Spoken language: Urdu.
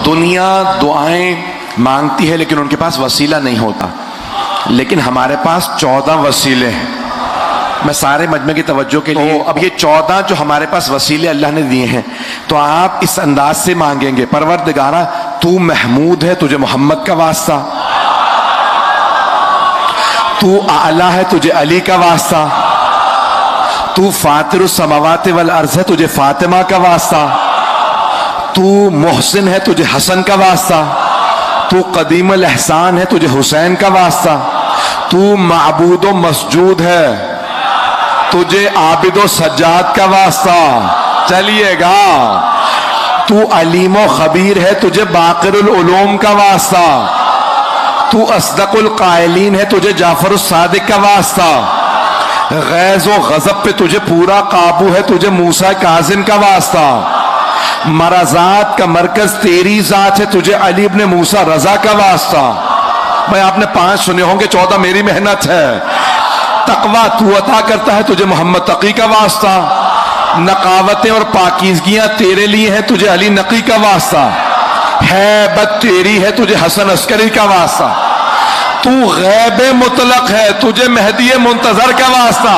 دنیا دعائیں مانگتی ہے لیکن ان کے پاس وسیلہ نہیں ہوتا، لیکن ہمارے پاس 14 وسیلے ہیں۔ میں سارے مجمع کی توجہ کے لیے اب یہ 14 جو ہمارے پاس وسیلے اللہ نے دیے ہیں تو آپ اس انداز سے مانگیں گے، پروردگارہ تو محمود ہے، تجھے محمد کا واسطہ، تو اعلیٰ ہے، تجھے علی کا واسطہ، تو فاطر السماوات والارض ہے، تجھے فاطمہ کا واسطہ، تو محسن ہے، تجھے حسن کا واسطہ، تو قدیم الاحسان ہے، تجھے حسین کا واسطہ، تو معبود و مسجود ہے، تجھے عابد و سجاد کا واسطہ، چلیے گا، تو علیم و خبیر ہے، تجھے باقر العلوم کا واسطہ، تو اصدق القائلین ہے، تجھے جعفر الصادق کا واسطہ، غیظ و غضب پہ تجھے پورا قابو ہے، تجھے موسیٰ کاظم کا واسطہ، مرضات کا مرکز تیری ذات ہے، تجھے علی ابن موسیٰ رضا کا واسطہ۔ بھائی آپ نے 5 سنے ہوں گے، 14 میری محنت ہے۔ تقویٰ تو عطا کرتا ہے، تجھے محمد تقی کا واسطہ، نقاوتیں اور پاکیزگیاں تیرے لیے ہیں، تجھے علی نقی کا واسطہ، ہیبت تیری ہے، تجھے حسن عسکری کا واسطہ، تو غیب مطلق ہے، تجھے مہدی منتظر کا واسطہ۔